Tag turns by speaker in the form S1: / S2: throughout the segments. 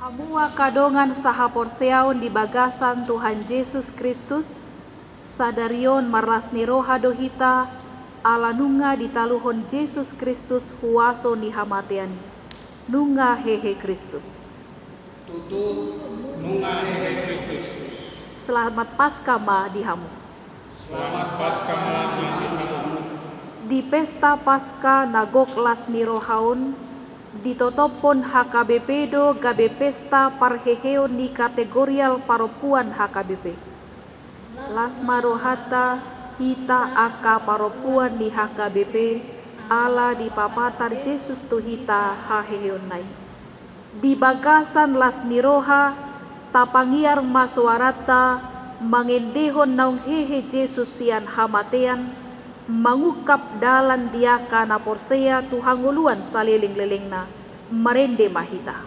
S1: Hamua kadongan saha porseaon di bagasan Tuhan Yesus Kristus, sadarion marlasni roha dohita, ala nunga ditaluhon Yesus Kristus huaso ni hamatean. Nunga hehe Kristus.
S2: Tutu nunga hehe Kristus.
S1: Selamat Paskah ma dihamu.
S2: Selamat Paskah ma dihamu.
S1: Di pesta Paskah nagok lasni rohaon, ditotopon HKBP do gabe pesta parheheon ni kategorial paropuan HKBP. Lasma rohata hita aka paropuan ni HKBP ala di papatar Yesus tuhita haheheon nai. Di bagasan lasni roha tapangiar maswarata mengendehon naung hehe Yesus sian hamatean mangukap dalan diaka na porsea tuhanguluan saliling-lilingna merende mahita.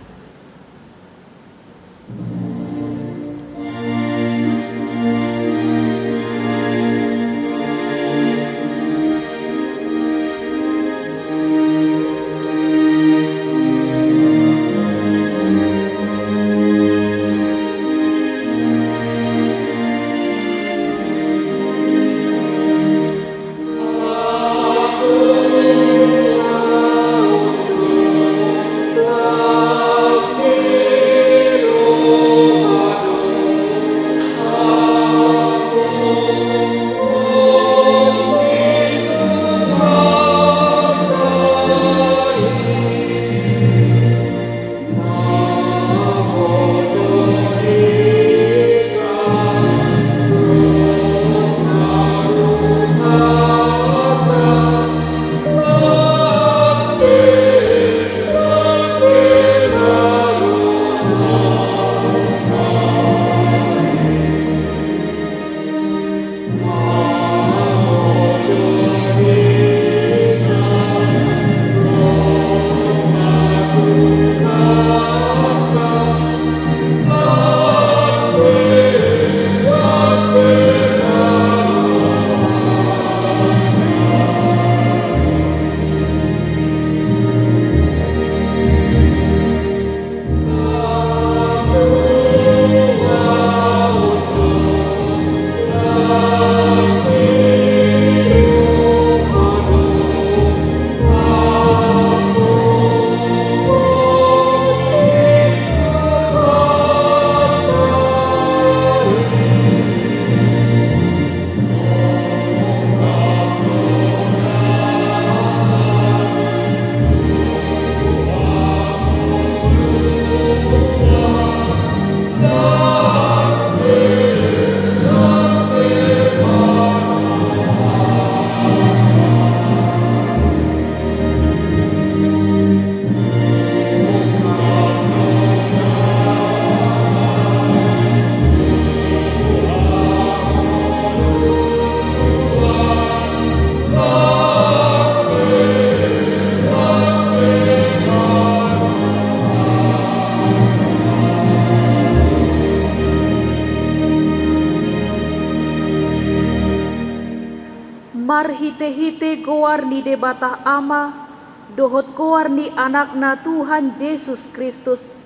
S1: Marhite-hite goar ni debatah ama, dohot goar ni anakna Tuhan Yesus Kristus,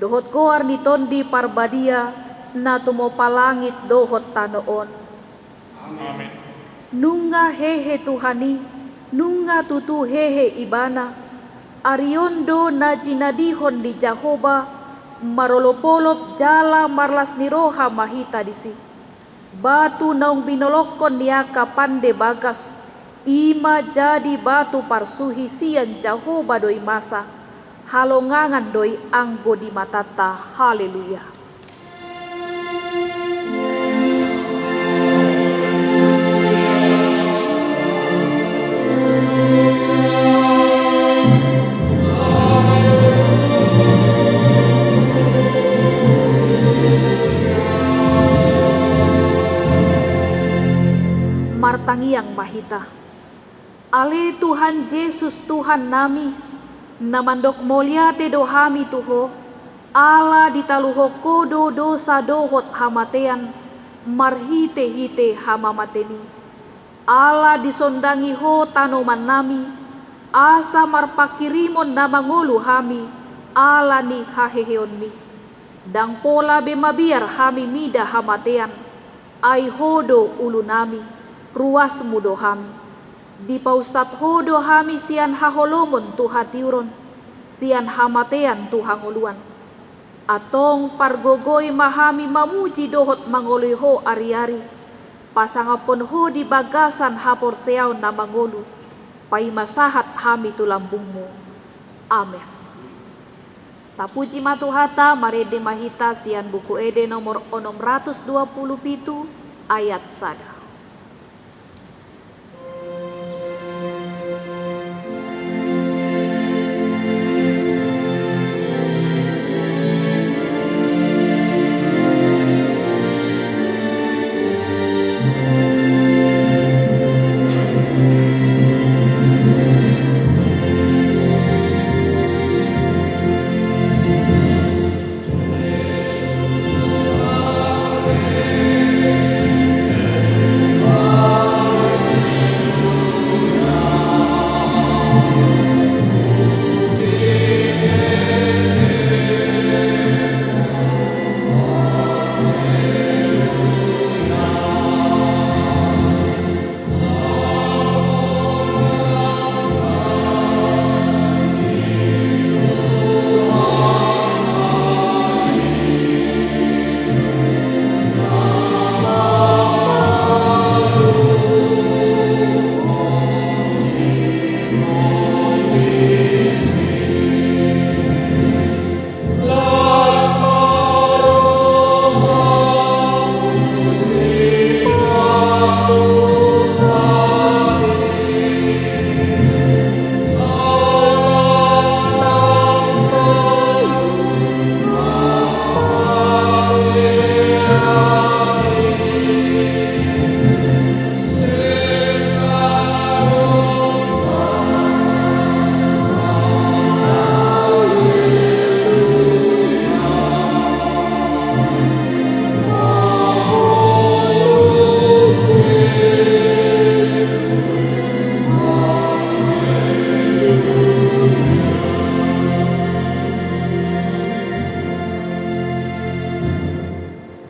S1: dohot goar ni tondi parbadia, na tumopalangit dohot tanoon.
S2: Amin.
S1: Nunga hehe Tuhani, nunga tutu hehe ibana, ariondo na jinadihon di Jahoba, marolopolop jala marlas ni roha mahita disi. Batu naung binolokon niaka pande bagas, ima jadi batu parsuhi sian Jahoba doi masa, halongangan doi anggo di matata, haleluya. Martangiang mahita. Ale Tuhan Yesus Tuhan nami, namandok moliate dohami tuho, ala ditaluho kodo dosa dohot hamatean, marhite-hite hamamateni. Ala disondangi ho tanoman nami, asa marpakirimon na mangulu hami, ala ni haheheon mi. Dang pola be mabiar hami mida hamatean, ai hodo ulu nami, ruas mudo hami. Di pausat hodo hami sian haholomon tu hatiuron, sian hamatean tu hangoluan. Atong pargogoi mahami mamuji dohot mangoliho ari-ari, pasangapon ho di bagasan hapor seaw na mangolu, pai masahat hami tu lambungmu. Amen. Tapuji matuhata marede mahita sian buku ede nomor 627 ayat sada.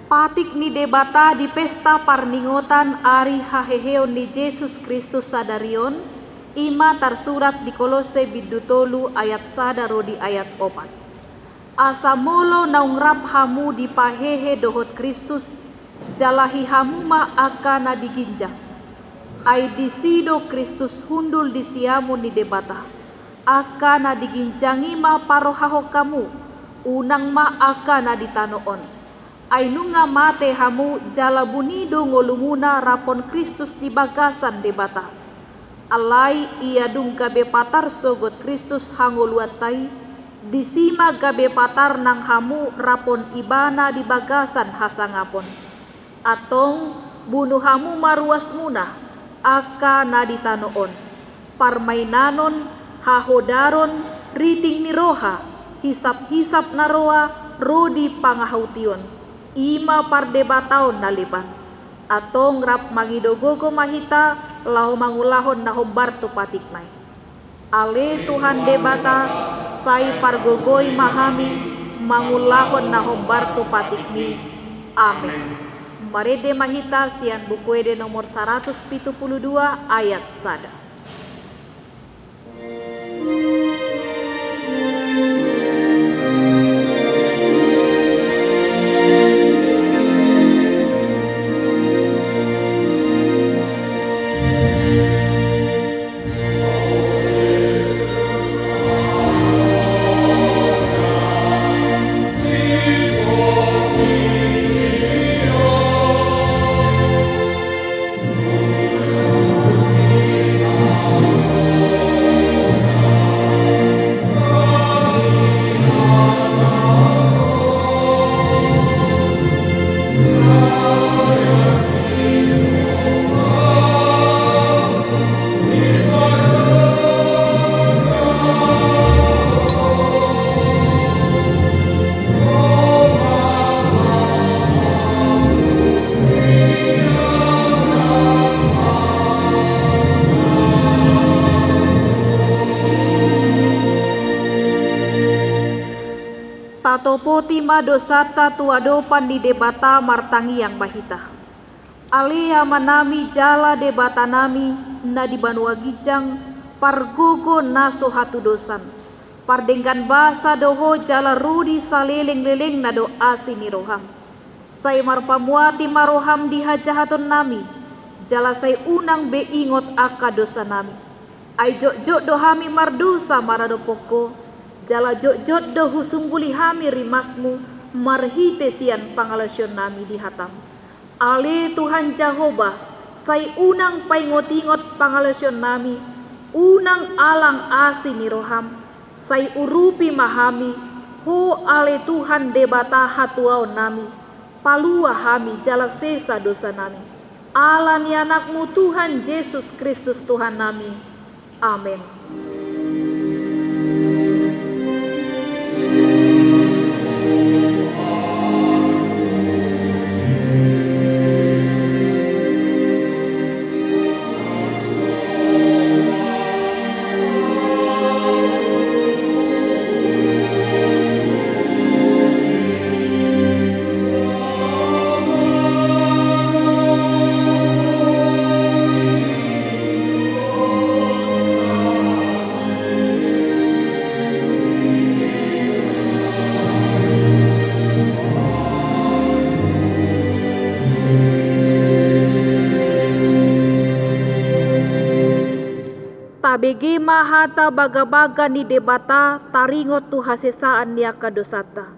S1: Patik ni debata di pesta parningotan ari haheheon ni Yesus Kristus sadarion, ima tersurat di Kolose bidutolu ayat sadaro di ayat 4. Asa molo naungrap hamu di pahehe dohot Kristus, jalahi hamu ma akana diginjak. Ai disido Kristus hundul di siamu ni debata, akana diginjangi ma parohaho kamu, unang ma akana ditanoon. Ainunga mate hamu jala bunido ngolumuna rapon Kristus di bagasan debata. Alai ia dung gabe patar sogot Kristus hangoluatai, disima gabe patar nang hamu rapon ibana di bagasan hasangapon. Atong bunuh hamu maruas muna, aka naditanoon. Parmainanon, hahodaron, riting ni roha, hisap-hisap naroa, rodi pangahaution. Ima pardebataon naliban. Atong rap magidogogo mahita, lao mangulahon na hombarto patikmay. Ale Tuhan debata, say pargogoy mahami, mangulahon na hombarto patikmi. Amen. Marede mahita sian buku ede nomor 172 ayat sada. poti ma dosata tuadopan di debata martangi yang bahita. Alia manami jala debata nami na di banua gijang pargogo naso hatu dosan. Pardenggan basa doho jala rudi saleleng-leleng na do asini roham. Say marpamuati maroham di hajahaton nami. Jala say unang beingot aka dosa nami. Ay jok-jok do hami mardosa marado poko. Jala jok-jok do husungguli hami rimasmu marhite sian pangalasyon nami di hatam. Ale Tuhan Jehovah, say unang paingot-ingot pangalasyon nami, unang alang asini roham, say urupi mahami, ho ale Tuhan debata hatuao nami, palua hami jala sesa dosa nami. Allah ni anakmu Tuhan Yesus Kristus Tuhan nami. Amin. Tabege mahata baga-baga ni debata taringot tu hasesaan niya kadosata.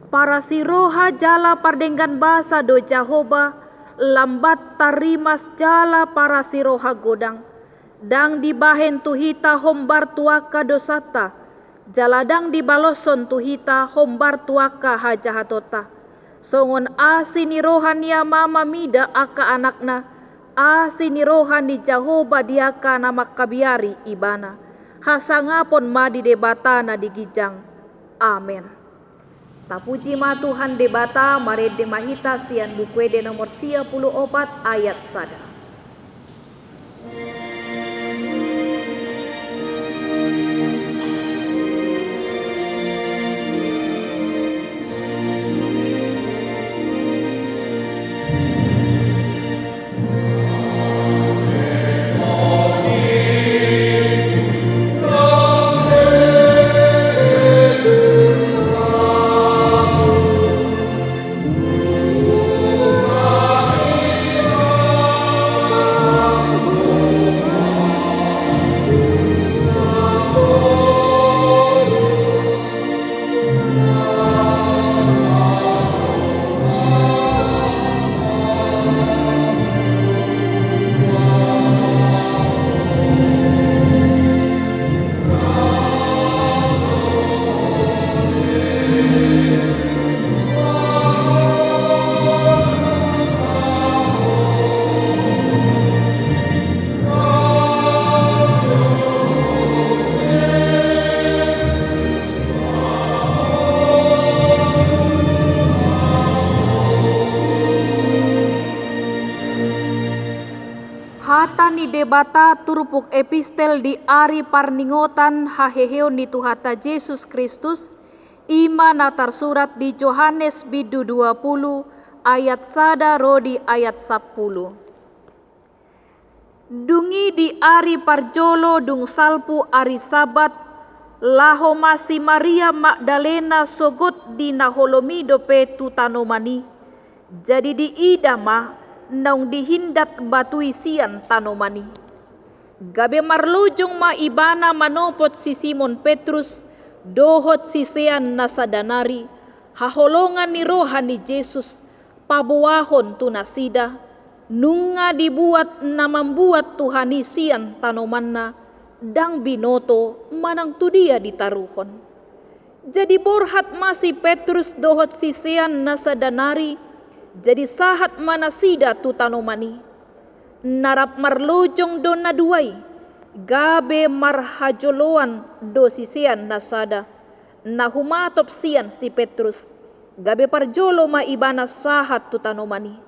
S1: Para si roha jala pardenggan basa do Jahoba lambat tarimas jala para si roha godang. Dang dibahen tuhita hombar tuaka dosata. Jaladang dibaloson tuhita hombar tuaka hajahatota. Songon asini rohan ya mama mida aka anakna. Asini rohani Jahoba diaka nama kabiari ibana. Hasangapon madi debata na digijang. Amen. Tapuji ma Tuhan debata marede mahita sian bukwede nomor 34 ayat 1. Hatani debata turupuk epistel di ari parningotan haheheo ni Tuhata Yesus Kristus ima natar surat di Yohanes bidu 20 ayat sada rodi ayat 10. Dungi di ari parjolo dung salpu ari sabat laho masi Maria Magdalena sogot di naholomido pe tutanomani. Jadi di idama naung dihindat batui sian tanomani. Gabe marlujung ma ibana manopot si Simon Petrus dohot si sean nasadanari haholongan ni rohani Yesus pabuahon tunasida nunga dibuat na membuat Tuhani sian tanomanna dang binoto manang tu dia ditaruhon. Jadi borhat masih Petrus dohot si sean nasadanari jadi sahat manasida tu tanomani. Narap marlojong do naduai. Gabe marhajoloan do sisian nasada. Nahumatop sian si Petrus. Gabe parjolo ma ibana sahat tu tanomani.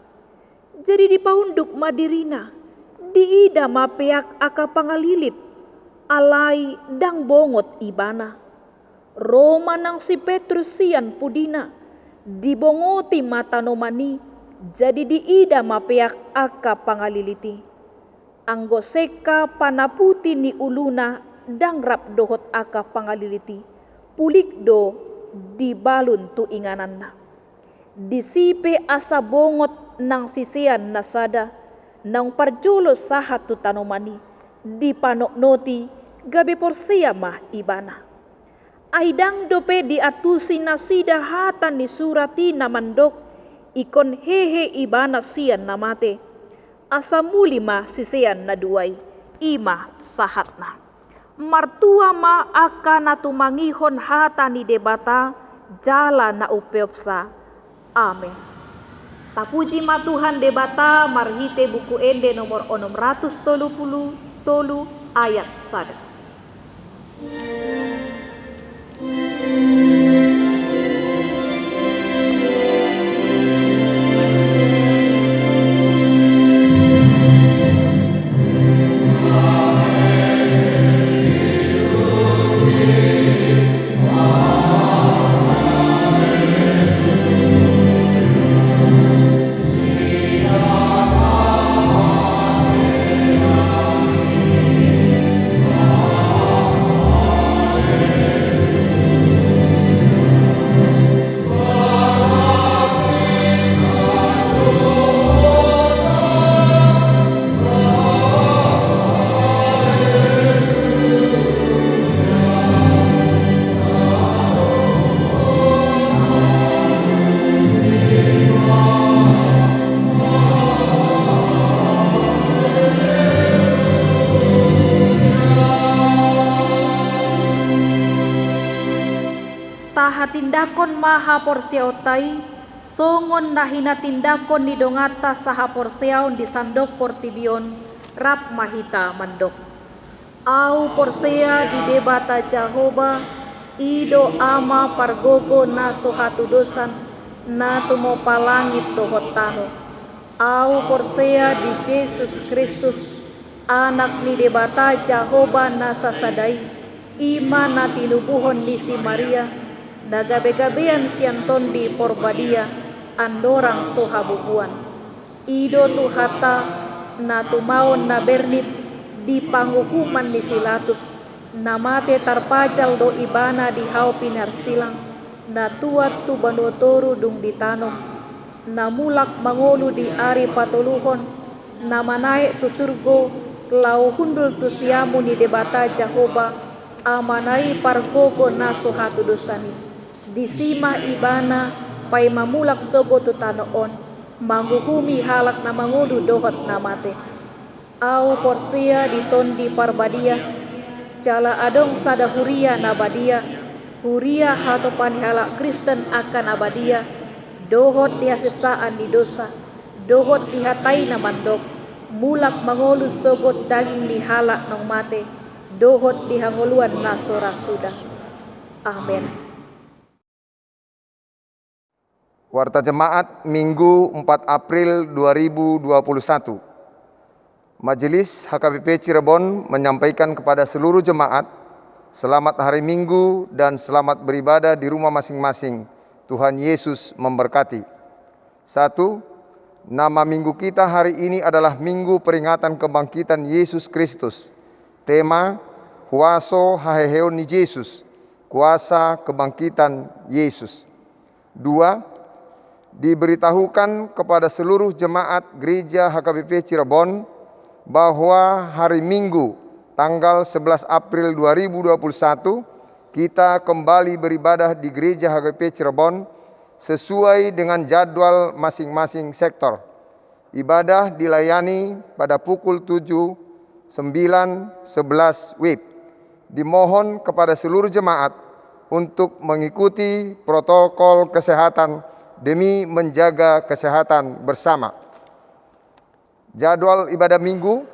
S1: Jadi dipaunduk madirina. Diida mapeak aka pangalilit. Alai dang bongot ibana. Roma nang si Petrus sian pudina, dibongoti mata nomani, jadi diida mapeak aka pangaliliti. Anggo seka panaputi ni uluna dang rap dohot aka pangaliliti, pulik do di balun tu ingananna. Disipe asa bongot nang sisian nasada, nang parjulo sahat tu tanomani, di panoknoti gabe porsia mah ibana. Aidang dope diatusi nasida hatan ni surati namandok, ikon hehe ibana sian namate. Asa muli mah sisian na duai, ima sahatna. Martua ma aka natumangihon hata ni debata, jala na upeopsa. Amen. Tapuji ma Tuhan debata marhite buku ende nomor 630 tolu ayat 1. Taha tindakon maha porsiautai, songon nahina tindakon ni dongata saha porsiaun di sandok portibion, rap mahita mandok. Au porsea di debata Jahoba, ido ama pargogo na sohatu dosan, na tumo palangit tohotano. Au porsea di Yesus Kristus, anak ni debata Jahoba na sasadai, ima na tinubuhon ni si Maria, nagabe-gabean sianton di porbadia, andorang sohabubuan. Ido tuhata na tumaon na bernit di pangukuman ni Silatus, na mate tarpajal do ibana di hau pinarsilang, na tuat tu banotoru dung ditanom, na mulak mangolu di ari patuluhon, na manaik tu surgo, lau hundul tu siamu ni debata Jahoba, amanai pargogo na sohatu dosani. Disima ibana pai mamulak sogo tu tanoon, mangguhumi halak na mangudu dohot na mate. Au porsia ditondi parbadia, jala adong sada huria na badia, huria hatopan halak Kristen akan abadia, dohot dihasisaan di dosa, dohot dihatai na mandok, mulak mangolu sogot daging di halak nong mate, dohot dihangoluan na sora sudah. Amin.
S3: Warta Jemaat Minggu 4 April 2021. Majelis HKBP Cirebon menyampaikan kepada seluruh jemaat, selamat hari Minggu dan selamat beribadah di rumah masing-masing. Tuhan Yesus memberkati. 1. Nama minggu kita hari ini adalah Minggu Peringatan Kebangkitan Yesus Kristus. Tema, Huaso Haheheon ni Yesus, kuasa kebangkitan Yesus. 2. Diberitahukan kepada seluruh jemaat gereja HKBP Cirebon bahwa hari Minggu tanggal 11 April 2021 kita kembali beribadah di gereja HKBP Cirebon sesuai dengan jadwal masing-masing sektor. Ibadah dilayani pada pukul 7, 9, 11 WIB. Dimohon kepada seluruh jemaat untuk mengikuti protokol kesehatan demi menjaga kesehatan bersama. Jadwal ibadah Minggu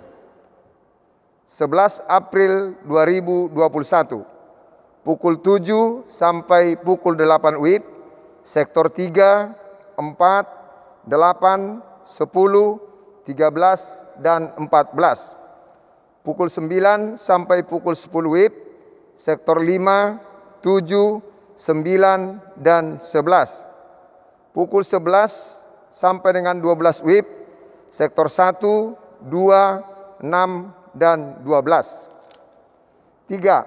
S3: 11 April 2021 pukul 7 sampai pukul 8 WIB, sektor 3, 4, 8, 10, 13 dan 14. Pukul 9 sampai pukul 10 WIB, sektor 5, 7, 9, dan 11. Pukul 11 sampai dengan 12 WIB, sektor 1, 2, 6, dan 12. 3.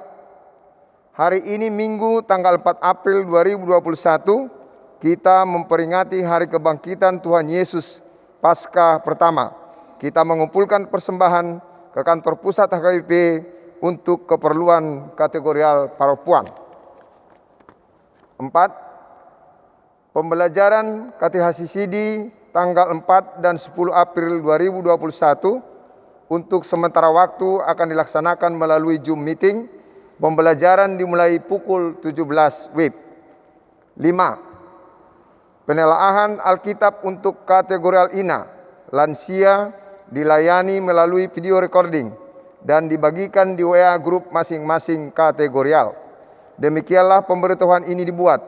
S3: Hari ini Minggu tanggal 4 April 2021, kita memperingati Hari Kebangkitan Tuhan Yesus Paskah pertama. Kita mengumpulkan persembahan ke kantor pusat HKBP untuk keperluan kategorial paropuan. 4. Pembelajaran KTHCCD tanggal 4 dan 10 April 2021 untuk sementara waktu akan dilaksanakan melalui Zoom meeting. Pembelajaran dimulai pukul 17 WIB. 5. Penelaahan Alkitab untuk kategorial INA, lansia, dilayani melalui video recording dan dibagikan di WA grup masing-masing kategorial. Demikianlah pemberitahuan ini dibuat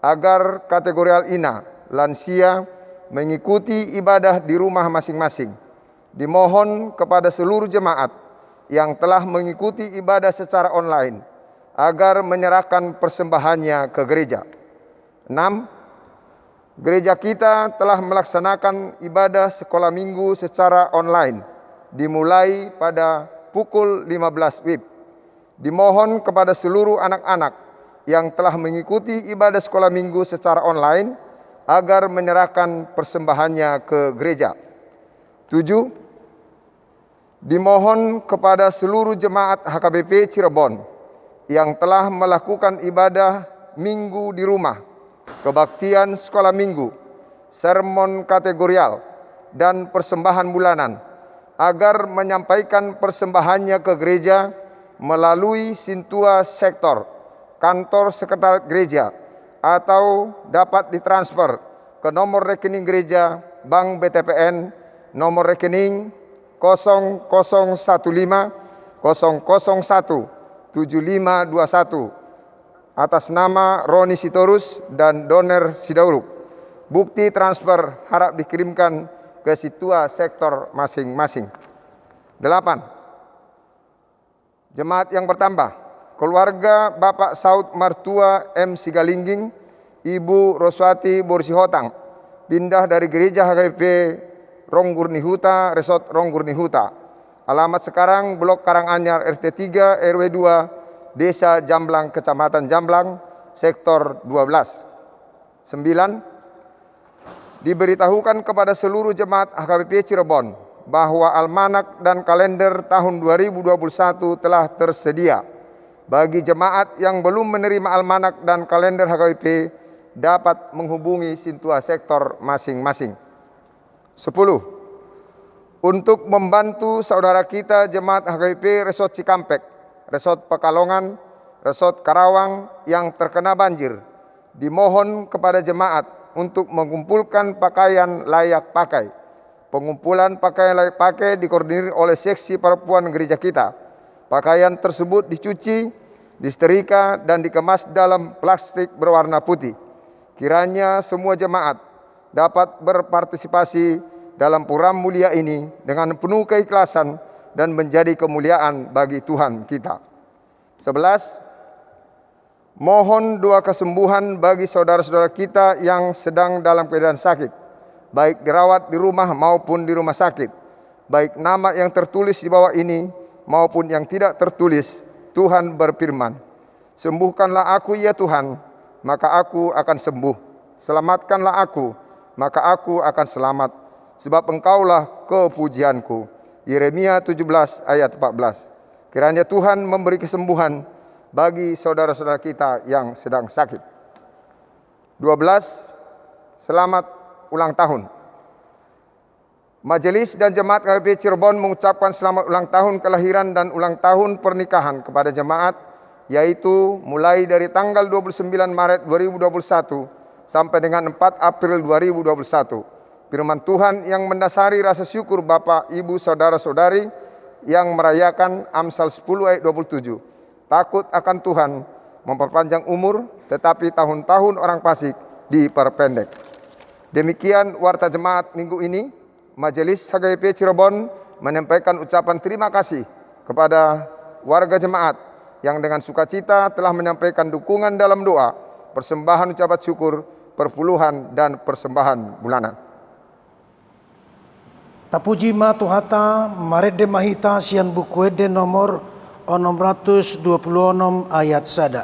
S3: agar kategorial INA, lansia, mengikuti ibadah di rumah masing-masing. Dimohon kepada seluruh jemaat yang telah mengikuti ibadah secara online agar menyerahkan persembahannya ke gereja. 6. Gereja kita telah melaksanakan ibadah sekolah minggu secara online dimulai pada pukul 15 WIB. Dimohon kepada seluruh anak-anak yang telah mengikuti ibadah sekolah minggu secara online agar menyerahkan persembahannya ke gereja. 7. Dimohon kepada seluruh jemaat HKBP Cirebon yang telah melakukan ibadah minggu di rumah, kebaktian sekolah minggu, sermon kategorial, dan persembahan bulanan, agar menyampaikan persembahannya ke gereja melalui Sintua Sektor, kantor sekretariat gereja, atau dapat ditransfer ke nomor rekening gereja Bank BTPN nomor rekening 0015 001 7521 atas nama Roni Sitorus dan Doner Sidauruk. Bukti transfer harap dikirimkan ke Situa Sektor masing-masing. 8. Jemaat yang bertambah, keluarga Bapak Saud Martua M. Sigalingging, Ibu Roswati Borsihotang, pindah dari gereja HKBP Ronggurnihuta, Resort Ronggurnihuta. Alamat sekarang Blok Karanganyar RT 3 RW 2, Desa Jamblang, Kecamatan Jamblang, Sektor 12. 9. Diberitahukan kepada seluruh jemaat HKBP Cirebon bahwa almanak dan kalender tahun 2021 telah tersedia. Bagi jemaat yang belum menerima almanak dan kalender HKBP dapat menghubungi Sintua Sektor masing-masing. 10. Untuk membantu saudara kita jemaat HKBP Resort Cikampek, Resort Pekalongan, Resort Karawang yang terkena banjir, dimohon kepada jemaat untuk mengumpulkan pakaian layak pakai. Pengumpulan pakaian layak pakai dikoordinir oleh seksi perempuan gereja kita. Pakaian tersebut dicuci, disetrika, dan dikemas dalam plastik berwarna putih. Kiranya semua jemaat dapat berpartisipasi dalam program mulia ini dengan penuh keikhlasan dan menjadi kemuliaan bagi Tuhan kita. 11. Mohon doa kesembuhan bagi saudara-saudara kita yang sedang dalam keadaan sakit, baik dirawat di rumah maupun di rumah sakit, baik nama yang tertulis di bawah ini maupun yang tidak tertulis. Tuhan berfirman, "Sembuhkanlah aku ya Tuhan, maka aku akan sembuh. Selamatkanlah aku, maka aku akan selamat. Sebab Engkaulah kepujianku." Yeremia 17 ayat 14. Kiranya Tuhan memberi kesembuhan bagi saudara-saudara kita yang sedang sakit. 12. Selamat ulang tahun. Majelis dan Jemaat HKBP Cirebon mengucapkan selamat ulang tahun kelahiran dan ulang tahun pernikahan kepada jemaat, yaitu mulai dari tanggal 29 Maret 2021 sampai dengan 4 April 2021. Firman Tuhan yang mendasari rasa syukur Bapak, Ibu, Saudara-saudari yang merayakan Amsal 10 ayat 27. Takut akan Tuhan memperpanjang umur, tetapi tahun-tahun orang fasik diperpendek. Demikian warta jemaat minggu ini. Majelis HKBP Cirebon menyampaikan ucapan terima kasih kepada warga jemaat yang dengan sukacita telah menyampaikan dukungan dalam doa, persembahan ucapan syukur, perpuluhan, dan persembahan bulanan.
S4: Tapuji ma Tuhata, marede mahita sian bukuede nomor 626 ayat sada.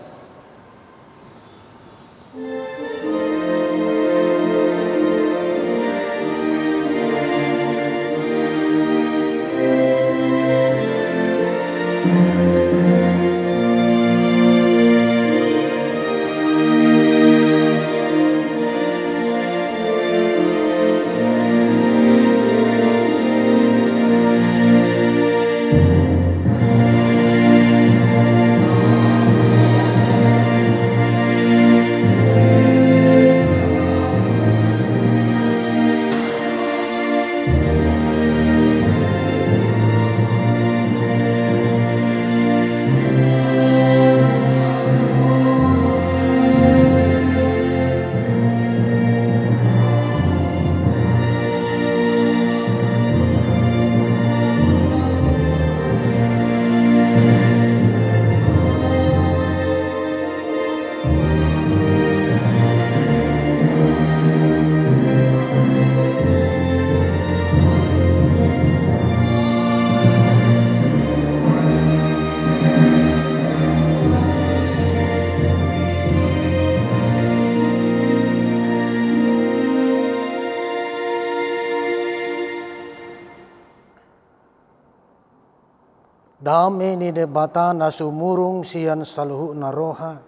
S4: Dame ni debata nasumurung sian saluhu naroha.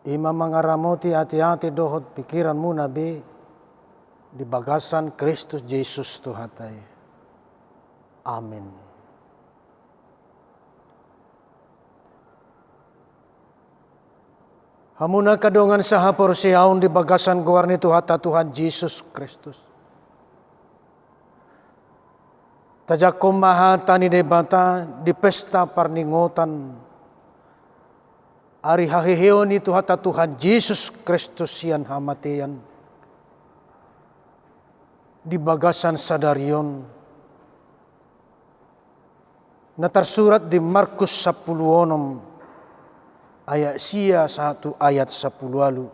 S4: Ima mangaramoti hati-hati dohot pikiranmu nabi di bagasan Kristus Yesus Tuhatai. Amin. Hamuna kadongan sahapor siaun di bagasan guarni Tuhata Tuhan Yesus Kristus. Tajakom mahata ni debata di pesta parningotan. Ari hahiheo ni Tuhata Tuhan Yesus Kristus sian hamatian. Di bagasan sadarion. Na tersurat di Markus 10 ayat sia 1 ayat 10.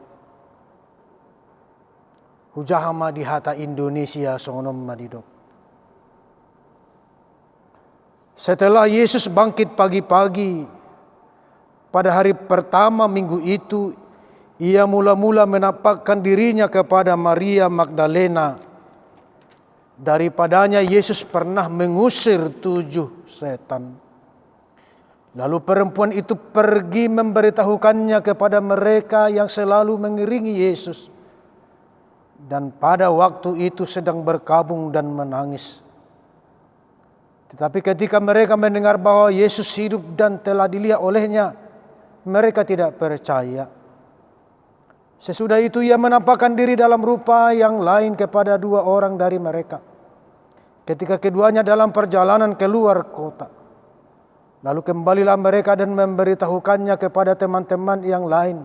S4: Hujahama di hata Indonesia songonom madidok. Setelah Yesus bangkit pagi-pagi, pada hari pertama minggu itu, ia mula-mula menampakkan dirinya kepada Maria Magdalena. Daripadanya Yesus pernah mengusir 7 setan. Lalu perempuan itu pergi memberitahukannya kepada mereka yang selalu mengiringi Yesus. Dan pada waktu itu sedang berkabung dan menangis. Tetapi ketika mereka mendengar bahwa Yesus hidup dan telah dilihat olehnya, mereka tidak percaya. Sesudah itu ia menampakkan diri dalam rupa yang lain kepada 2 orang dari mereka. Ketika keduanya dalam perjalanan keluar kota. Lalu kembalilah mereka dan memberitahukannya kepada teman-teman yang lain.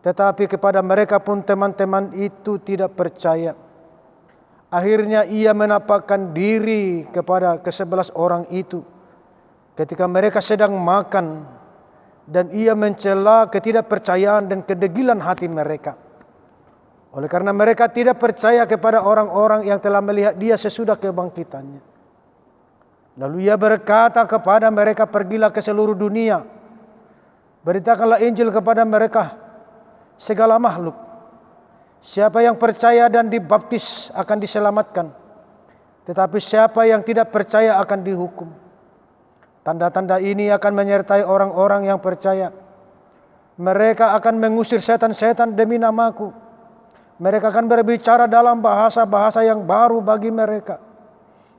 S4: Tetapi kepada mereka pun teman-teman itu tidak percaya. Akhirnya ia menampakkan diri kepada ke-11 orang itu ketika mereka sedang makan, dan ia mencela ketidakpercayaan dan kedegilan hati mereka. Oleh karena mereka tidak percaya kepada orang-orang yang telah melihat dia sesudah kebangkitannya. Lalu ia berkata kepada mereka, pergilah ke seluruh dunia, beritakanlah Injil kepada mereka segala makhluk. Siapa yang percaya dan dibaptis akan diselamatkan, tetapi siapa yang tidak percaya akan dihukum. Tanda-tanda ini akan menyertai orang-orang yang percaya. Mereka akan mengusir setan-setan demi namaku. Mereka akan berbicara dalam bahasa-bahasa yang baru bagi mereka.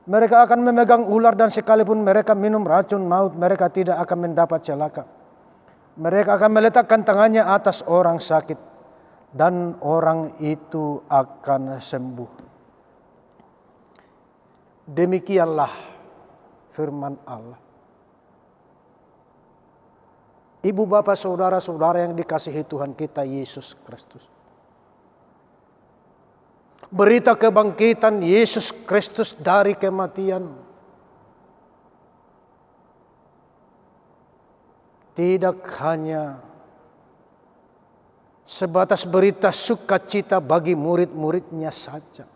S4: Mereka akan memegang ular, dan sekalipun mereka minum racun maut, mereka tidak akan mendapat celaka. Mereka akan meletakkan tangannya atas orang sakit, dan orang itu akan sembuh. Demikianlah firman Allah. Ibu bapak saudara-saudara yang dikasihi Tuhan kita Yesus Kristus. Berita kebangkitan Yesus Kristus dari kematian tidak hanya sebatas berita sukacita bagi murid-muridnya saja,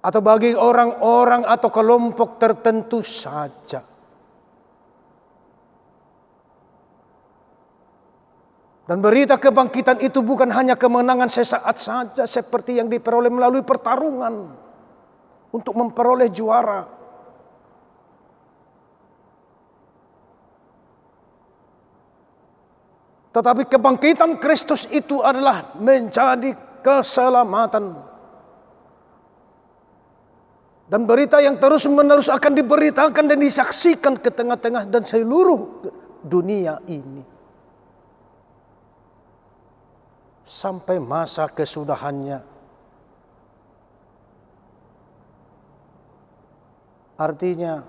S4: atau bagi orang-orang atau kelompok tertentu saja. Dan berita kebangkitan itu bukan hanya kemenangan sesaat saja seperti yang diperoleh melalui pertarungan untuk memperoleh juara. Tetapi kebangkitan Kristus itu adalah menjadi keselamatan. Dan berita yang terus-menerus akan diberitakan dan disaksikan ke tengah-tengah dan seluruh dunia ini. Sampai masa kesudahannya. Artinya,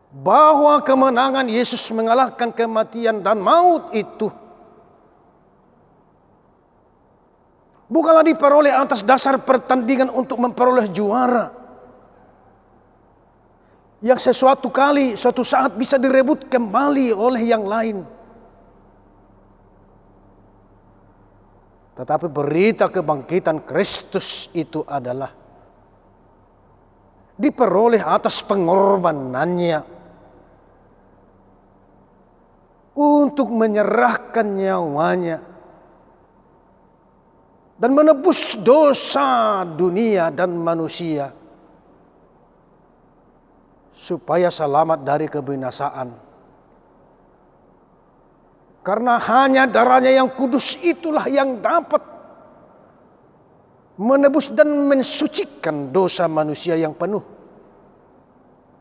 S4: bahwa kemenangan Yesus mengalahkan kematian dan maut itu bukanlah diperoleh atas dasar pertandingan untuk memperoleh juara yang suatu saat bisa direbut kembali oleh yang lain. Tetapi berita kebangkitan Kristus itu adalah diperoleh atas pengorbanannya untuk menyerahkan nyawanya dan menebus dosa dunia dan manusia supaya selamat dari kebinasaan. Karena hanya darahnya yang kudus itulah yang dapat menebus dan mensucikan dosa manusia yang penuh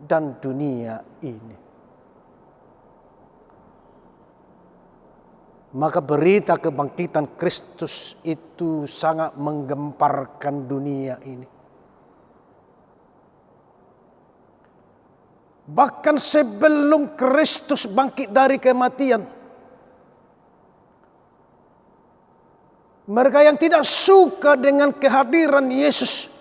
S4: dan dunia ini. Maka berita kebangkitan Kristus itu sangat menggemparkan dunia ini. Bahkan sebelum Kristus bangkit dari kematian, mereka yang tidak suka dengan kehadiran Yesus,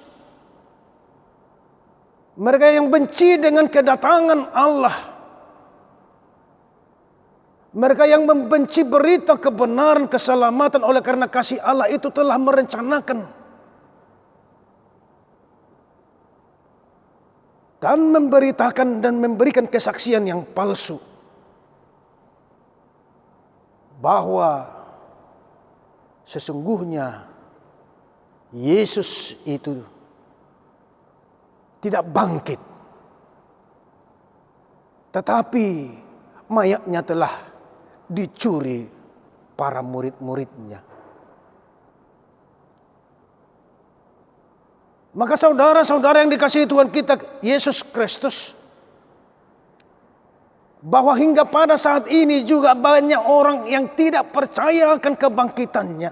S4: mereka yang benci dengan kedatangan Allah, mereka yang membenci berita kebenaran keselamatan oleh karena kasih Allah itu telah merencanakan dan memberitakan dan memberikan kesaksian yang palsu bahwa sesungguhnya Yesus itu tidak bangkit, tetapi mayatnya telah dicuri para murid-muridnya. Maka saudara-saudara yang dikasihi Tuhan kita Yesus Kristus, bahwa hingga pada saat ini juga banyak orang yang tidak percaya akan kebangkitannya.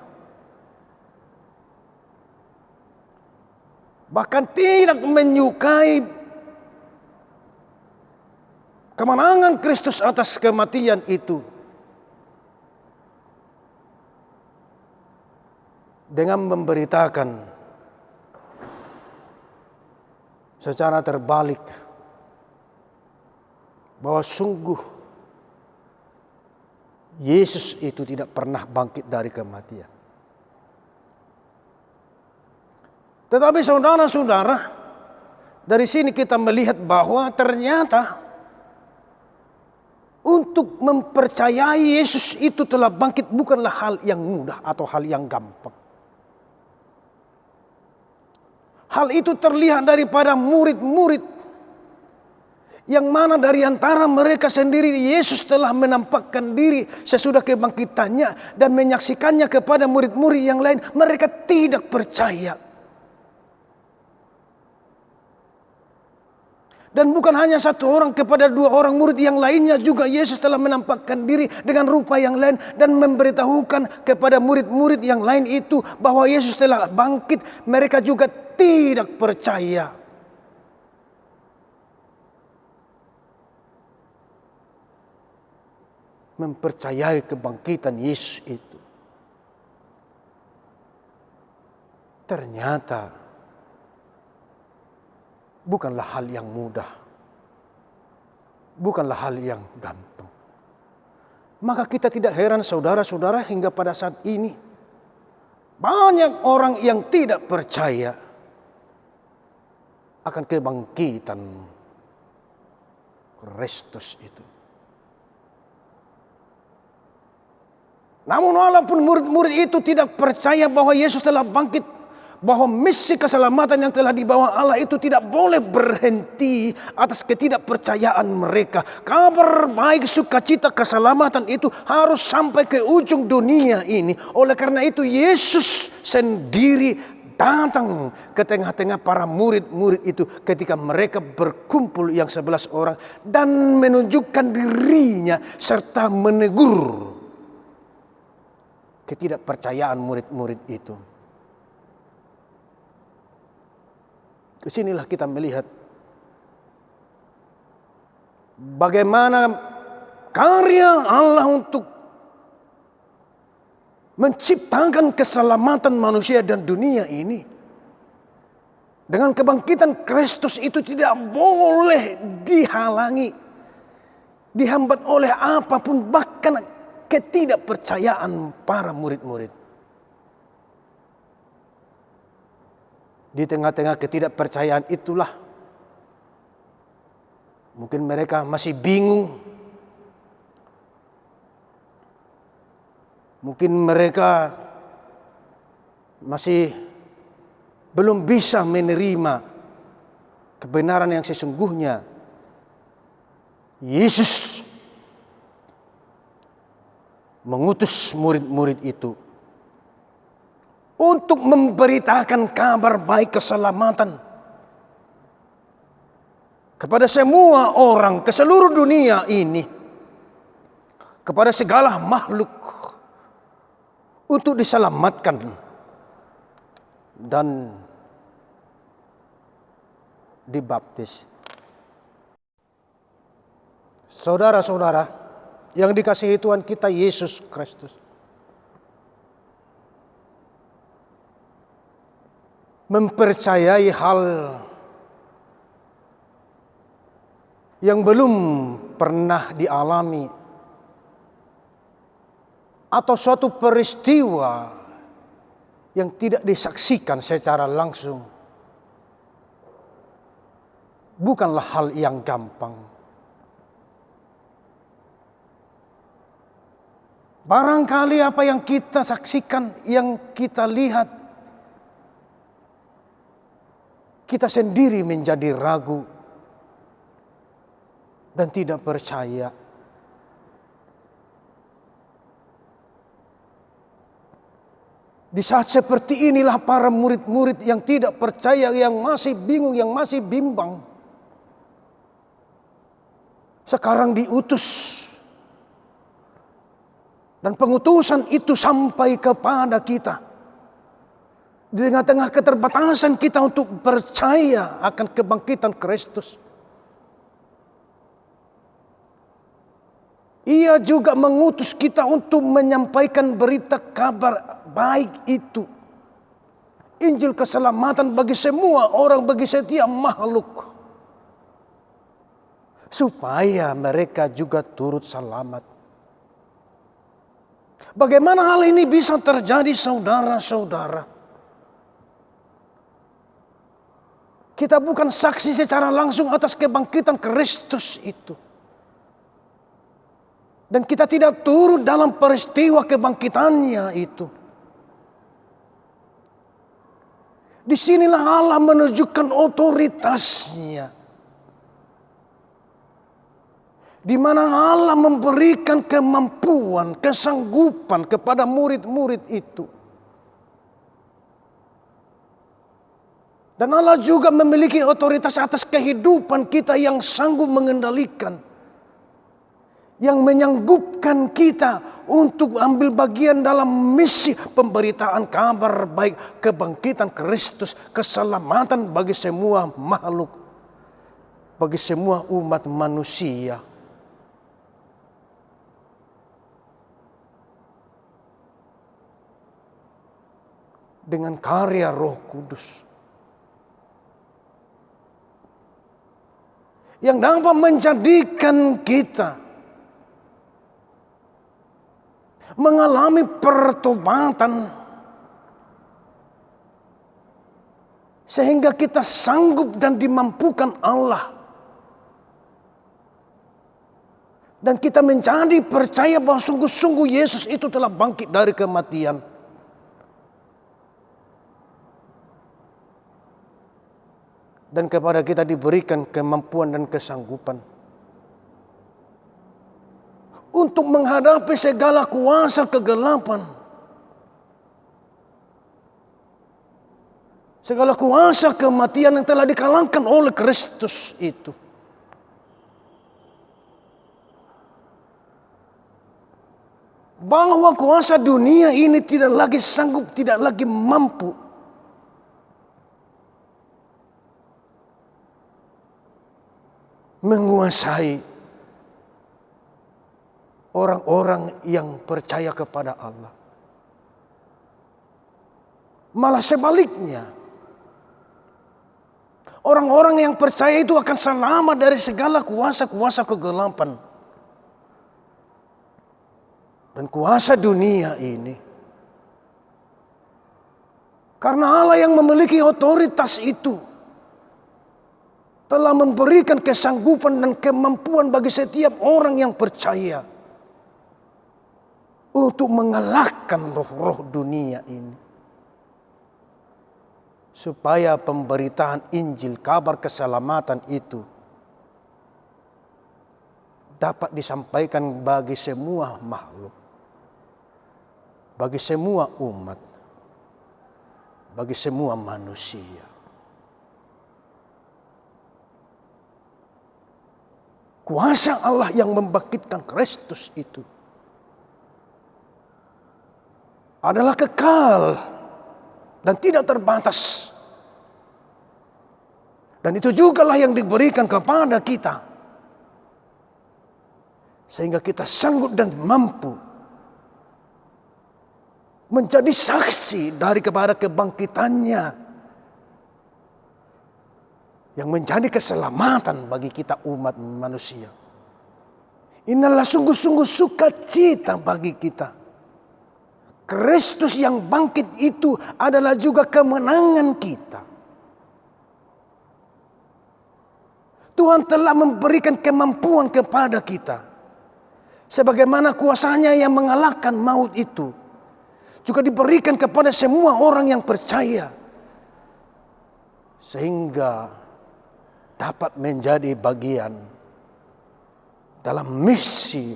S4: Bahkan tidak menyukai kemenangan Kristus atas kematian itu. Dengan memberitakan secara terbalik bahwa sungguh Yesus itu tidak pernah bangkit dari kematian. Tetapi saudara-saudara, dari sini kita melihat bahwa ternyata untuk mempercayai Yesus itu telah bangkit bukanlah hal yang mudah atau hal yang gampang. Hal itu terlihat daripada murid-murid yang mana dari antara mereka sendiri Yesus telah menampakkan diri sesudah kebangkitannya dan menyaksikannya kepada murid-murid yang lain. Mereka tidak percaya. Dan bukan hanya satu orang, kepada dua orang murid yang lainnya juga Yesus telah menampakkan diri dengan rupa yang lain dan memberitahukan kepada murid-murid yang lain itu bahwa Yesus telah bangkit. Mereka juga tidak percaya. Mempercayai kebangkitan Yesus itu ternyata bukanlah hal yang mudah. bukanlah hal yang gampang. Maka kita tidak heran saudara-saudara hingga pada saat ini banyak orang yang tidak percaya akan kebangkitan Kristus itu. Namun walaupun murid-murid itu tidak percaya bahwa Yesus telah bangkit, bahwa misi keselamatan yang telah dibawa Allah itu tidak boleh berhenti atas ketidakpercayaan mereka. Kabar baik, sukacita, keselamatan itu harus sampai ke ujung dunia ini. Oleh karena itu Yesus sendiri datang ke tengah-tengah para murid-murid itu ketika mereka berkumpul yang 11 orang dan menunjukkan dirinya serta menegur ketidakpercayaan murid-murid itu. Kesinilah kita melihat bagaimana karya Allah untuk menciptakan keselamatan manusia dan dunia ini. Dengan kebangkitan Kristus itu tidak boleh dihalangi, dihambat oleh apapun, bahkan ketidakpercayaan para murid-murid. Di tengah-tengah ketidakpercayaan itulah mungkin mereka masih bingung. Mungkin mereka masih belum bisa menerima kebenaran yang sesungguhnya. Yesus mengutus murid-murid itu untuk memberitakan kabar baik keselamatan kepada semua orang, ke seluruh dunia ini, kepada segala makhluk, untuk diselamatkan dan dibaptis. Saudara-saudara yang dikasihi Tuhan kita Yesus Kristus, mempercayai hal yang belum pernah dialami atau suatu peristiwa yang tidak disaksikan secara langsung bukanlah hal yang gampang. Barangkali apa yang kita saksikan, yang kita lihat, kita sendiri menjadi ragu dan tidak percaya. Di saat seperti inilah para murid-murid yang tidak percaya, yang masih bingung, yang masih bimbang, sekarang diutus. Dan pengutusan itu sampai kepada kita. Di tengah-tengah keterbatasan kita untuk percaya akan kebangkitan Kristus. Ia juga mengutus kita untuk menyampaikan berita kabar baik itu. Injil keselamatan bagi semua orang, bagi setiap makhluk. Supaya mereka juga turut selamat. Bagaimana hal ini bisa terjadi, saudara-saudara? Kita bukan saksi secara langsung atas kebangkitan Kristus itu. Dan kita tidak turut dalam peristiwa kebangkitannya itu. Disinilah Allah menunjukkan otoritasnya. Di mana Allah memberikan kemampuan, kesanggupan kepada murid-murid itu. Dan Allah juga memiliki otoritas atas kehidupan kita yang sanggup mengendalikan. Yang menyanggupkan kita untuk ambil bagian dalam misi pemberitaan kabar baik kebangkitan Kristus, keselamatan bagi semua makhluk, bagi semua umat manusia. Dengan karya Roh Kudus yang dapat menjadikan kita mengalami pertobatan sehingga kita sanggup dan dimampukan Allah, dan kita menjadi percaya bahwa sungguh-sungguh Yesus itu telah bangkit dari kematian. Dan kepada kita diberikan kemampuan dan kesanggupan untuk menghadapi segala kuasa kegelapan, segala kuasa kematian yang telah dikalahkan oleh Kristus itu. Bahwa kuasa dunia ini tidak lagi sanggup, tidak lagi mampu menguasai orang-orang yang percaya kepada Allah. Malah sebaliknya, orang-orang yang percaya itu akan selamat dari segala kuasa-kuasa kegelapan dan kuasa dunia ini. Karena Allah yang memiliki otoritas itu telah memberikan kesanggupan dan kemampuan bagi setiap orang yang percaya untuk mengalahkan roh-roh dunia ini, supaya pemberitaan Injil, kabar keselamatan itu dapat disampaikan bagi semua makhluk, bagi semua umat, bagi semua manusia. Kuasa Allah yang membangkitkan Kristus itu adalah kekal dan tidak terbatas. Dan itu jugalah yang diberikan kepada kita, sehingga kita sanggup dan mampu menjadi saksi dari kepada kebangkitannya, yang menjadi keselamatan bagi kita umat manusia. Inilah sungguh-sungguh sukacita bagi kita. Kristus yang bangkit itu adalah juga kemenangan kita. Tuhan telah memberikan kemampuan kepada kita, sebagaimana kuasanya yang mengalahkan maut itu juga diberikan kepada semua orang yang percaya, sehingga dapat menjadi bagian dalam misi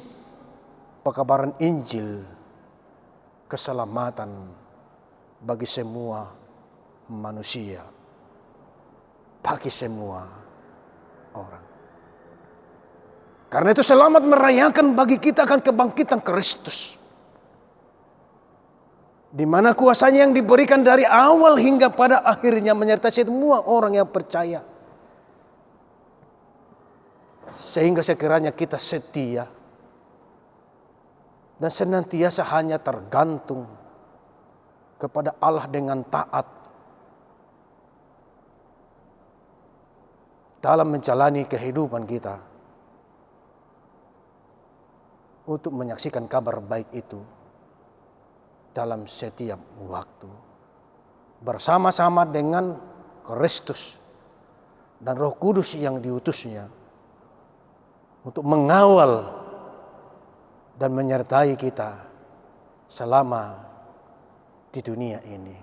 S4: pekabaran Injil keselamatan bagi semua manusia, bagi semua orang. Karena itu selamat merayakan bagi kita akan kebangkitan Kristus, di mana kuasanya yang diberikan dari awal hingga pada akhirnya menyertai semua orang yang percaya, sehingga sekiranya kita setia dan senantiasa hanya tergantung kepada Allah dengan taat dalam menjalani kehidupan kita untuk menyaksikan kabar baik itu dalam setiap waktu, bersama-sama dengan Kristus dan Roh Kudus yang diutusnya untuk mengawal dan menyertai kita selama di dunia ini.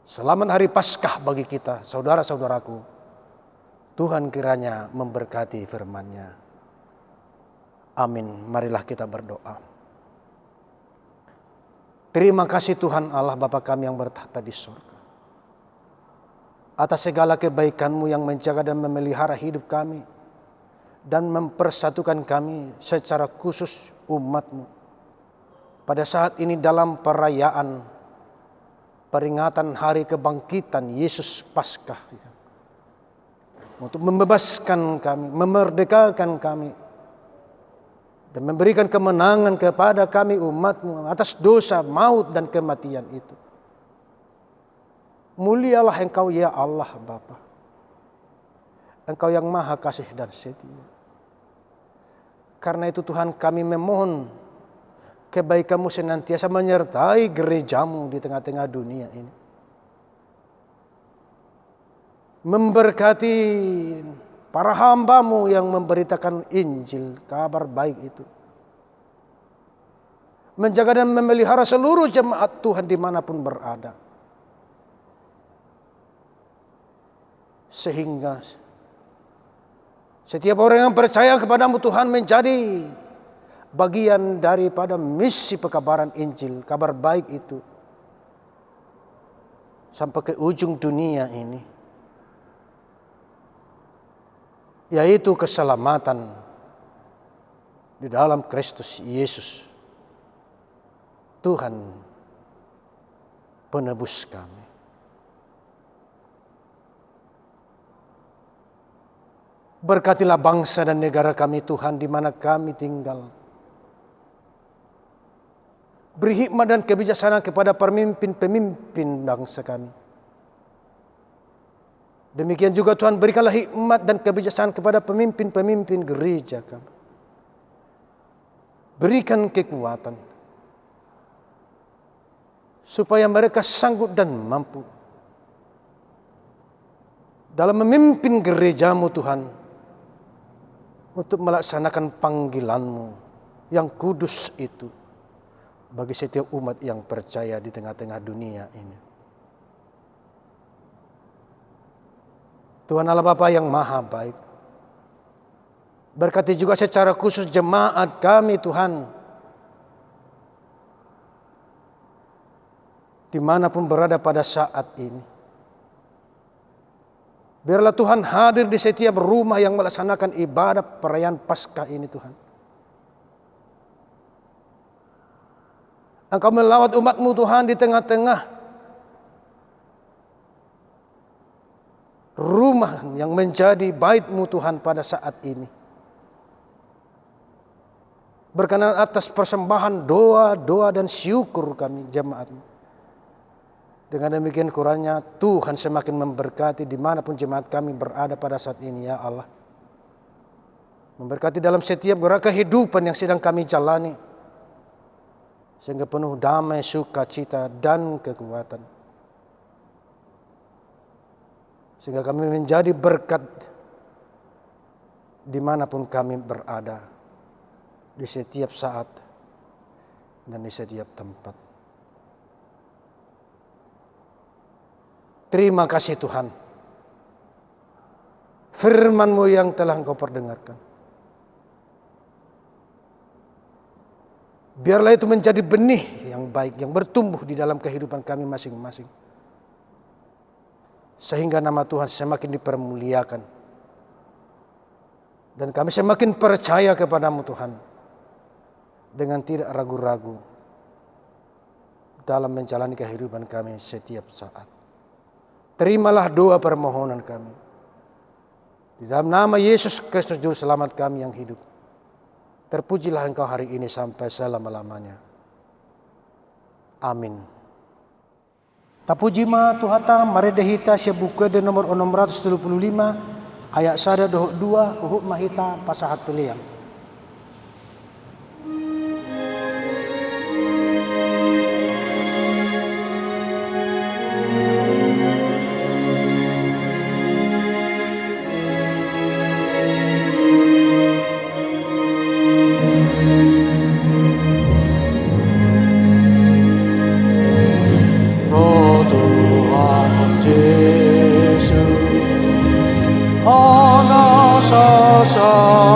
S4: Selamat Hari Paskah bagi kita, saudara-saudaraku. Tuhan kiranya memberkati firman-Nya. Amin. Marilah kita berdoa. Terima kasih Tuhan Allah Bapa kami yang bertahta di surga, atas segala kebaikan-Mu yang menjaga dan memelihara hidup kami dan mempersatukan kami secara khusus umat-Mu pada saat ini dalam perayaan peringatan hari kebangkitan Yesus Paskah, untuk membebaskan kami, memerdekakan kami, dan memberikan kemenangan kepada kami umat-Mu atas dosa, maut, dan kematian itu. Mulialah Engkau ya Allah Bapa. Engkau yang maha kasih dan setia. Karena itu Tuhan, kami memohon kebaikan-Mu senantiasa menyertai gereja-Mu di tengah-tengah dunia ini. Memberkati para hamba-Mu yang memberitakan Injil, kabar baik itu. Menjaga dan memelihara seluruh jemaat Tuhan dimanapun berada. Sehingga setiap orang yang percaya kepada-Mu Tuhan menjadi bagian daripada misi pekabaran Injil, kabar baik itu. Sampai ke ujung dunia ini. Yaitu keselamatan di dalam Kristus Yesus. Tuhan penebus kami. Berkatilah bangsa dan negara kami Tuhan di mana kami tinggal. Beri hikmat dan kebijaksanaan kepada pemimpin-pemimpin bangsa kami. Demikian juga Tuhan, berikanlah hikmat dan kebijaksanaan kepada pemimpin-pemimpin gereja kami. Berikan kekuatan supaya mereka sanggup dan mampu dalam memimpin gereja-Mu Tuhan, untuk melaksanakan panggilan-Mu yang kudus itu bagi setiap umat yang percaya di tengah-tengah dunia ini. Tuhan Allah Bapa yang maha baik, berkati juga secara khusus jemaat kami Tuhan, dimanapun berada pada saat ini. Biarlah Tuhan hadir di setiap rumah yang melaksanakan ibadah perayaan Paskah ini Tuhan. Engkau melawat umat-Mu Tuhan di tengah-tengah rumah yang menjadi bait-Mu Tuhan pada saat ini. Berkenan atas persembahan doa dan syukur kami jemaat-Mu. Dengan demikian kurangnya Tuhan semakin memberkati dimanapun jemaat kami berada pada saat ini ya Allah. Memberkati dalam setiap gerak kehidupan yang sedang kami jalani. Sehingga penuh damai, sukacita dan kekuatan. Sehingga kami menjadi berkat dimanapun kami berada. Di setiap saat dan di setiap tempat. Terima kasih Tuhan. Firman-Mu yang telah Engkau perdengarkan. Biarlah itu menjadi benih yang baik, yang bertumbuh di dalam kehidupan kami masing-masing. Sehingga nama Tuhan semakin dipermuliakan. Dan kami semakin percaya kepada-Mu Tuhan. Dengan tidak ragu-ragu. Dalam menjalani kehidupan kami setiap saat. Terimalah doa permohonan kami. Di dalam nama Yesus Kristus Juru Selamat kami yang hidup. Terpujilah Engkau hari ini sampai selama-lamanya. Amin. Tapujima Tuhata maredehita sebuku de nomor 635 ayat sada dohok 2 uhuk mahita pasahat pilihan. Ana sasara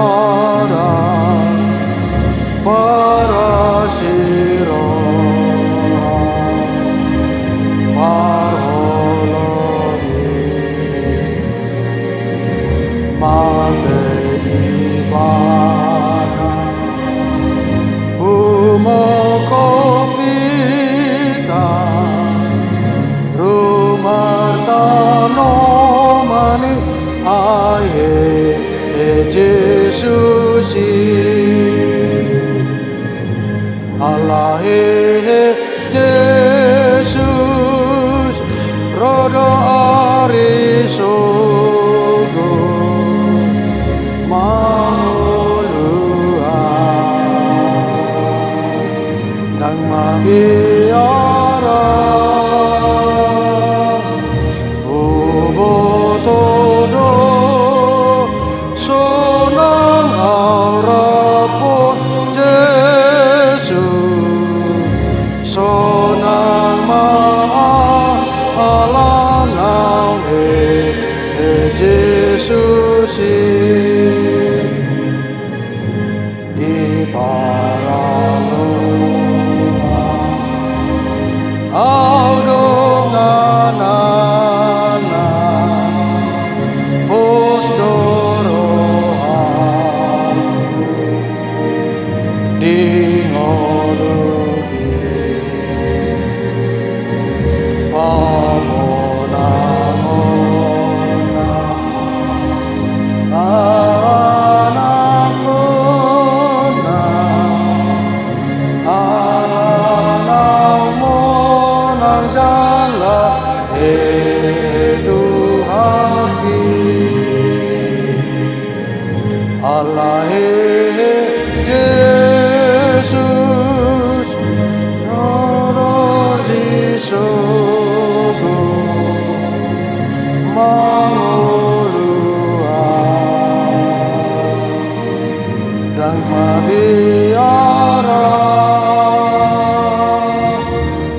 S4: dan mabiara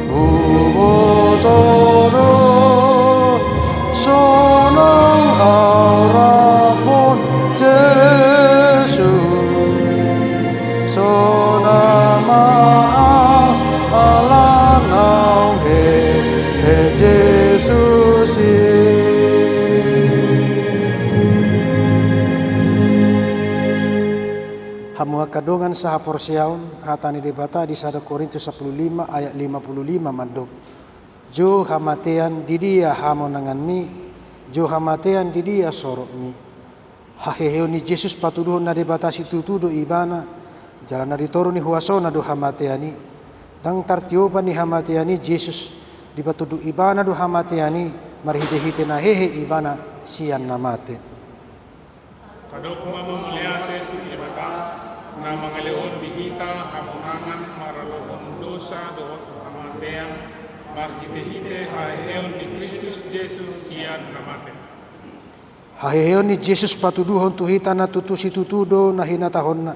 S4: bubotoro sonong harapon Yesus sonama ala nau he Yesus Hamua kadongan saha porsiaun hatani debata di 1 Korintus 15 ayat 55 mandok. Jo hamatean didia hamonangan mi, jo hamatean didia sorok mi. Haheheo ni Jesus patuduhon na debata situtudo ibana, jalan na ditoro ni huasona do hamateani. Dang tartiopa ni hamateani Jesus di patudu ibana do hamateani marhite-hite na hehe ibana sian namate.
S2: Kadok mama melihat itu debata na mga leon bihita hamonangan maralohon dosa doot hamatean marhite-hite haheon ni Kristus Jesus sian namate.
S4: Haheon ni Jesus patuduhon tuhita na tutusi tutudo na hinatahon na.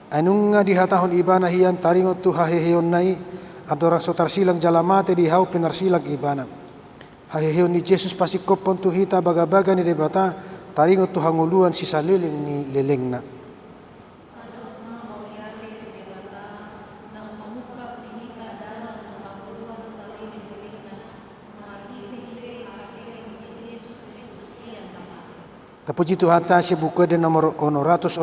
S4: Anong nga dihatahon ibana hiyan taringot tu haheon nai adorang sotar silang jalamate di hau pinarsilag ibana. Haheon ni Jesus pasikopon tuhita baga-baga ni debata taringot tu hanguluan si saliling ni leleng na. Kapuji Tuhan ta buku de nomor 160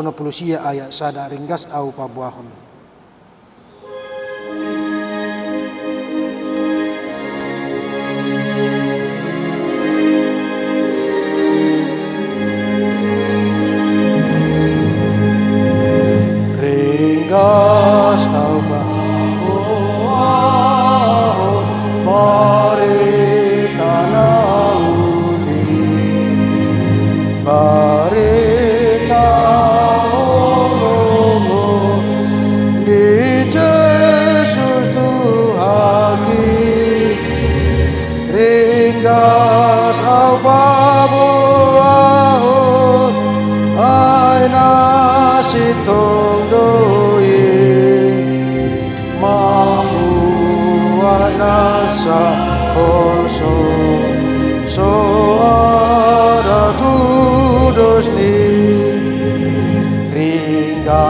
S4: ayat sada ringgas au pabuahon. Ringgas au pabuahon mari tanah Barita olomo di Yesus Tuhaki ringgas au pabuahon ai nasitong doi mamuan nasa olso soara tudos ni ringga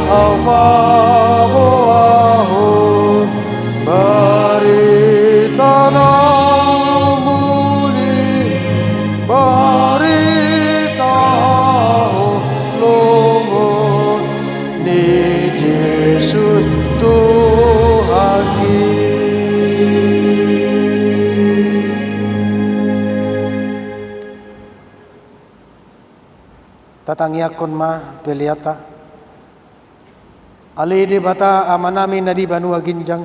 S4: au pabuahon barita namuli barita longon ni Yesus Tuhan tatangiakon ma peliata ali di bata amanami na di banua ginjang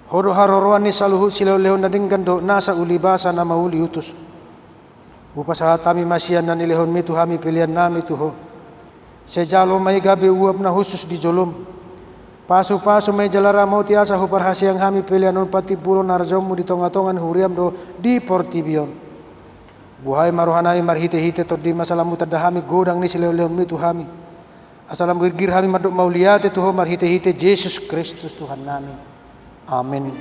S4: horo haroroan ni saluhut sileo-lehon na dinggan do nasa ulibasa na mauli utus upasatami masian na nilehon mi tuhami pilihan nami tuho sejalo may gabi uap na husus di jolom paso-paso may jalara mau tiasa huparhasiang hami pilihan on pati pulo narjomu di tonga-tongan huriam do di portibion buhay maruhanami marhite-hite to di masalamu tadahami godang ni sileo-leon mi tuhami asalam girgir hami maduk mauliate tuho marhite-hite Yesus Kristus Tuhan nami amin.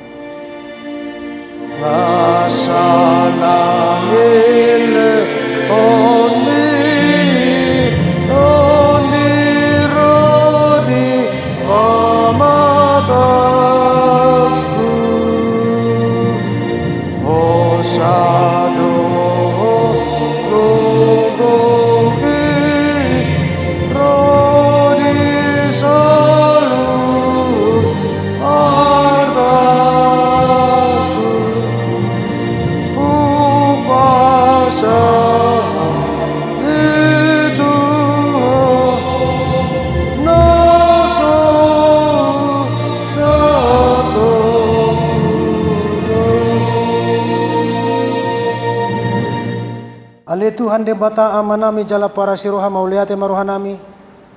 S4: Masanangile oni rodi amataku osado Ale Tuhan de bata amanami jala para siroha mauliate maruhanami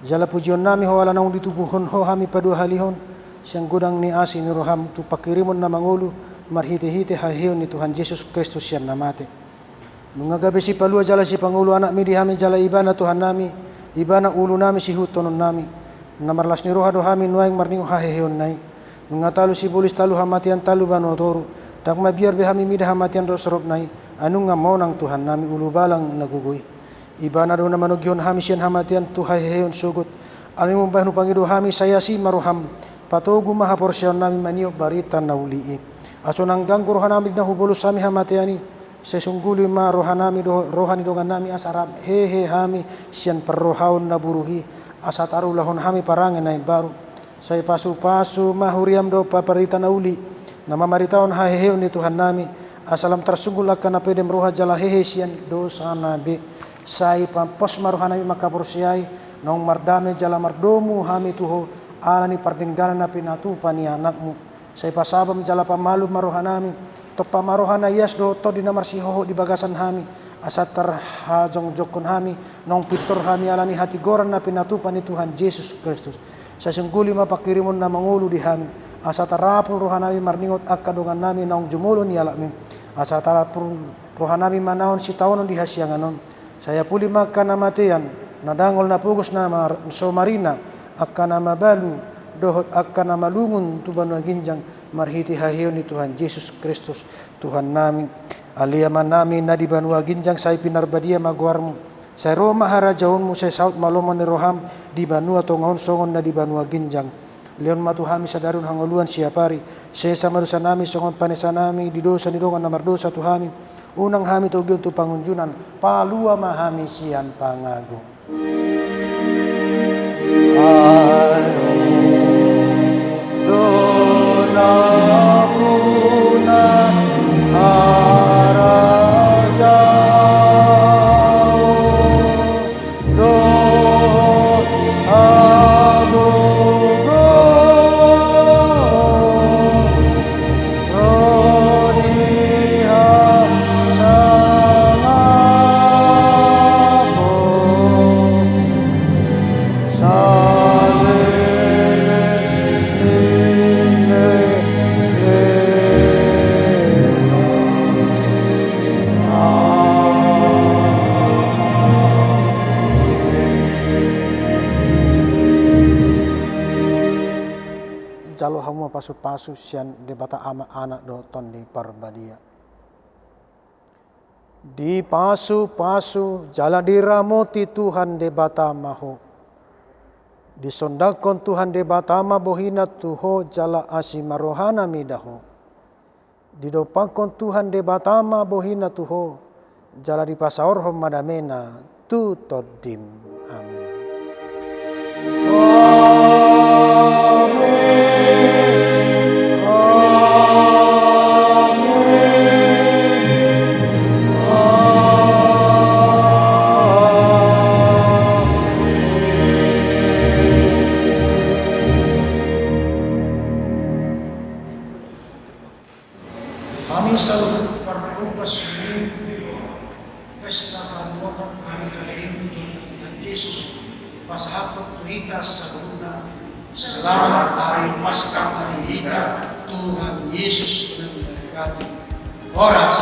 S4: jala pujion nami ho ala naung ditubuhon ho hami padu halihon siang godang ni asi ni roham tu pakirimon na mangulu marhite-hite haheon ni Tuhan Yesus Kristus sian namate Nunga gabi si palua jala si pangulu anak mi dihami jala ibana Tuhan nami, ibana ulu nami si hutonon nami. Namarlas ni roha dohami nuaing marningo haheheon nai. Nunga talu si bulis talu hamatian talu banu toru. Dakma biar behami mida hamatian do serop nai. Anu nga maunang Tuhan nami ulu balang nagugui. Ibana do naman ugyon hami sian hamatian tu haheheon sugut. Aling bahnu pangido hami saya si maruham. Patogu maha porsyon nami manio barita naulii. Aso nang ganggu roha nami na hubulus sami hamatiani. Sesungguhnya ma rohanami rohani dongan nami asarab hehe hami sian perrohaun naburuhi asataru lahon hami parangan nai baru saya pasu mahuriam do paparita nauli nama maritaon haheheun ni Tuhan nami asalam tersungguh akan apedem roha jala hehe sian dosa nabi sai pampos marohanami makaporsiai nong mardame jala mardomu hami tuho alani pardenggalan napi natu pani anakmu saya pasabam jala pamalu marohanami tok pamarohana yes do to di namar si hoho di bagasan hami asat terhajong jokon hami nong pitor hami alani hati goran na pinatupan ni Tuhan Yesus Kristus sesungguhnya mapakirimun na mangulu di hami asat terapul rohanami marningot akadongan nami nong jumulon yalakmi asat terapul rohanami manaon si tawonon di hasianganon saya puli makan namatian nadangol na pugos na somarina akan nama balu dohot akan nama lungun tuban ginjang marhiti hahiyon ni Tuhan Yesus Kristus Tuhan nami aliyaman nami na di banua ginjang say pinarbadia magwarmu say Roma harajaunmu say saut malomon ni roham di banua tongon songon na di banua ginjang leon matuhami sa darun hangoluan siapari say sama dosa nami songon panesa nami di dosa ni dongan namar dosa tuhami unang hami togyon tu pangunjunan palua mahami sian pangago jalo hamu pasu sian debata ama anak do ton di parbadia di pasu jala diramoti Tuhan debata maho disondakon Tuhan debata ma bohina tuho jala asimarohana midaho didopakon Tuhan debata ma bohina tuho jala di pasaorhom madamena tu todim amin. Kami selalu berdoa seminggu pesta permohonan hari ini Tuhan Yesus pasahapot kita sabuna selamat hari Paskah hari kita Tuhan Yesus memberkati. Horas.